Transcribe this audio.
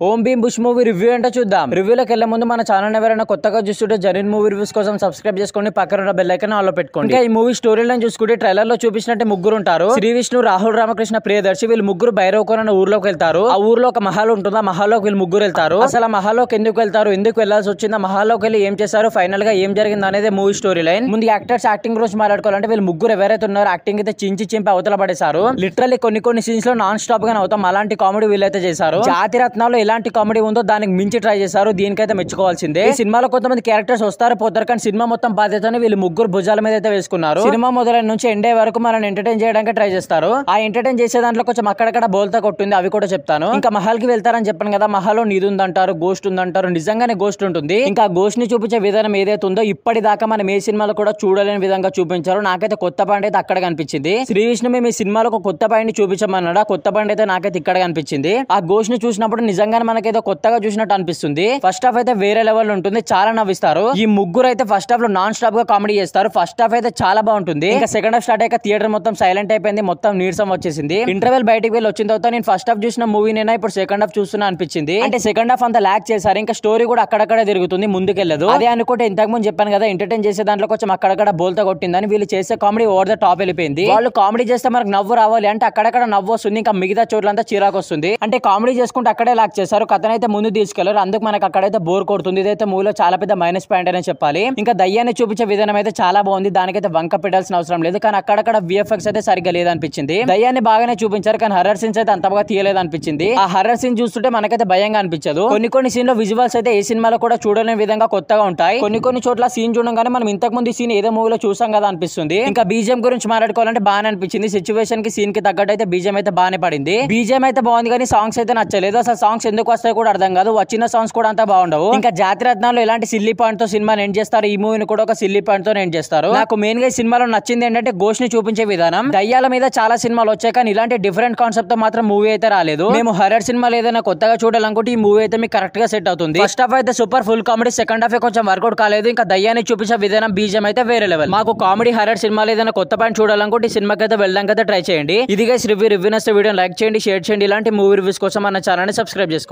ఓం Bhim bush movie review ఏంటో చూద్దాం. రివ్యూలోకి వెళ్లే ముందు మన ఛానల్ ఎవరైనా కొత్తగా చూస్తుంటే జరీన్ మూవీ రివ్యూస్ కోసం సబ్స్క్రైబ్ చేసుకోండి, పక్కన ఉన్న బెల్ ఐకాన్ ఆన్ లో పెట్టుకోండి. ఇంకా ఈ మూవీ స్టోరీ లైన్ చూసుకుంటే ట్రైలర్ లో చూపించినట్టే ముగ్గురు ఉంటారు. శ్రీ విష్ణు, రాహుల్ రామకృష్ణ, ప్రియదర్శి. వీళ్ళు ముగ్గురు భైరవకోన అనే ఊర్లోకి వెళ్తారు. ఆ ఊర్లో ఒక మహల్ ఉంటుంది. ఆ మహల్లోకి వీళ్ళు ముగ్గురు వెళ్తారు. అసలు ఆ మహల్లోకి ఎందుకు వెళ్తారు, ఎందుకు వెళ్లాల్సి వచ్చింది, ఆ మహల్లోకి వెళ్ళి ఏం చేశారు, ఫైనల్ గా ఏం జరిగింది అనేది మూవీ స్టోరీ లైన్. ముందు యాక్టర్స్ యాక్టింగ్ గురించి మాట్లాడుకోవాలంటే వీళ్ళు ముగ్గురు ఎవరైతే ఉన్నారో యాక్టింగ్ అయితే చింపి అవతల పడేశారు. లిటరల్లీ కొన్ని సీన్స్ లో నాన్ స్టాప్ గా అవుతాం. అలాంటి కామెడీ వీళ్ళైతే చేశారు. జాతి రత్నాల్లో ఎలాంటి కామెడీ ఉందో దానికి మించి ట్రై చేశారు. దీనికైతే మెచ్చుకోవాల్సిందే. ఈ సినిమాలో కొంతమంది క్యారెక్టర్స్ వస్తారు పోతారు, కానీ సినిమా మొత్తం బాధ్యతని వీళ్ళు ముగ్గురు భుజాల మీద అయితే వేసుకున్నారు. సినిమా మొదలైన నుంచి ఎండే వరకు మనల్ని ఎంటర్టైన్ చేయడానికి ట్రై చేస్తారు. ఆ ఎంటర్టైన్ చేసే దాంట్లో కొంచెం అక్కడక్కడ బోల్తా కొట్టింది, అవి కూడా చెప్తాను. ఇంకా మహల్ కి వెళ్తారని చెప్పాను కదా, మహల్ లో నిధి ఉందంటారు, గోస్ట్ ఉందంటారు. నిజంగానే గోస్ట్ ఉంటుంది. ఇంకా గోస్ట్ ని చూపించే విధానం ఏదైతే ఉందో ఇప్పటిదాకా మనం ఏ సినిమాలో కూడా చూడలేని విధంగా చూపించారు. నాకైతే కొత్త పాయింట్ అయితే అక్కడ కనిపించింది. శ్రీ విష్ణు మేము ఈ సినిమాలో ఒక కొత్త పాయింట్ ని చూపించమన్నాడు. ఆ కొత్త పాయింట్ అయితే నాకైతే ఇక్కడ కనిపించింది. ఆ గోస్ట్ ని చూసినప్పుడు నిజంగానే మనకైతే కొత్తగా చూసినట్టు అనిపిస్తుంది. ఫస్ట్ హాఫ్ అయితే వేరే లెవెల్ ఉంటుంది, చాలా నవ్విస్తారు. ఈ ముగ్గురు అయితే ఫస్ట్ హాఫ్ లో నాన్ స్టాప్ గా కామెడీ చేస్తారు. ఫస్ట్ హాఫ్ అయితే చాలా బాగుంటుంది. ఇంకా సెకండ్ హాఫ్ స్టార్ట్ అయ్యాక థియేటర్ మొత్తం సైలెంట్ అయిపోయింది, మొత్తం నీరసం వచ్చేసింది. ఇంటర్వెల్ బయటికి వెళ్ళి వచ్చిన తర్వాత నేను ఫస్ట్ హాఫ్ చూసిన మూవీ నేనా ఇప్పుడు సెకండ్ హాఫ్ చూస్తున్నా అనిపించింది. అంటే సెకండ్ హాఫ్ అంతా ల్యాక్ చేశారు. ఇంకా స్టోరీ కూడా అక్కడక్కడ తిరుగుతుంది, ముందుకెళ్ళదు. అదే అనుకుంటే ఇంతకు ముందు చెప్పాను కదా, ఎంటర్టైన్ చేసే దాంట్లో కొంచెం అక్కడక్కడ బోల్తా కొట్టిందని. వీళ్ళు చేసే కామెడీ ఓవర్ ద టాప్ వెళ్ళిపోయింది. వాళ్ళు కామెడీ చేస్తే మనకు నవ్వు రావాలి అంటే అక్కడక్కడ నవ్వు వస్తుంది, ఇంకా మిగతా చోట్లంతా చిరాకు వస్తుంది. అంటే కామెడీ చేసుకుంటే అక్కడే లాక్ చేశారు, కథనైతే ముందు తీసుకెళ్లారు. అందుకు మనకు అక్కడైతే బోర్ కొడుతుంది. ఇదైతే మూవీలో చాలా పెద్ద మైనస్ పాయింట్ అనే చెప్పాలి. ఇంకా దయ్యాన్ని చూపించే విధానం అయితే చాలా బాగుంది, దానికైతే వంక పెట్టాల్సిన అవసరం లేదు. కానీ అక్కడక్కడ విఎఫ్ఎక్స్ అయితే సరిగ్గా లేదనిపించింది. దయ్యాన్ని బాగానే చూపించారు, కానీ హర్రర్ సీన్స్ అయితే అంతగా తీయలేదు అనిపించింది. ఆ హర్రర్ సీన్ చూస్తుంటే మనకైతే భయంగా అనిపించదు. కొన్ని సీన్ లో విజువల్స్ అయితే ఏ సినిమాలో కూడా చూడలేని విధంగా కొత్తగా ఉంటాయి. కొన్ని చోట్ల సీన్ చూడగానే మనం ఇంతకు ముందు సీన్ ఏదో మూవీలో చూసాం కదా అనిపిస్తుంది. ఇంకా బీజిఎం గురించి మాట్లాడుకోవాలంటే బాగానే అనిపించింది. సిచ్యువేషన్ కి సీన్ కి తగ్గట్టు అయితే బీజిఎం అయితే బాగానే పడింది. బీజిఎం అయితే బాగుంది, కానీ సాంగ్స్ అయితే నచ్చలేదు. అసలు సాంగ్స్ ఎందుకు వస్తాయో కూడా అర్థం కాదు. వచ్చిన సాంగ్స్ కూడా అంతా బాగుండవు. ఇంకా జాతి రత్నాల్లో ఎలాంటి సిల్లీ పాయింట్ తో సినిమాని ఎండ్ చేస్తారు, ఈ మూవీని కూడా ఒక సిల్లీ పాయింట్ తో ఎండ్ చేస్తారు. నాకు మెయిన్ గా ఈ సినిమాలో నచ్చింది ఏంటంటే గోస్ట్ ని చూపించే విధానం. దయ్యాల మీద చాలా సినిమాలు వచ్చాయి, కానీ ఇలాంటి డిఫరెంట్ కాన్సెప్ట్ తో మాత్రం మూవీ అయితే రాలేదు. మేము హర్రర్ సినిమాలు ఏదైనా కొత్తగా చూడాలనుకుంటే ఈ మూవీ అయితే మీకు కరెక్ట్ గా సెట్ అవుతుంది. ఫస్ట్ హాఫ్ అయితే super full comedy, second half కొంచెం వర్కౌట్ కాలేదు. ఇంకా దయ్యాన్ని చూపించే విధానం బీజం అయితే వేరే లెవెల్. మాకు కామెడీ హర్రర్ సినిమాలు ఏదైనా కొత్త పాయింట్ చూడాలనుకుంటే ఈ సినిమాకి అయితే వెళ్ళడానికి అయితే ట్రై చేయండి. ఇది గైస్ రివ్యూ నచ్చితే వీడియో లైక్ చేయండి, షేర్ చేయండి. ఇలాంటి మూవీ రివ్యూస్ కోసం మన ఛానల్ ని సబ్స్క్రైబ్ చేసుకోండి.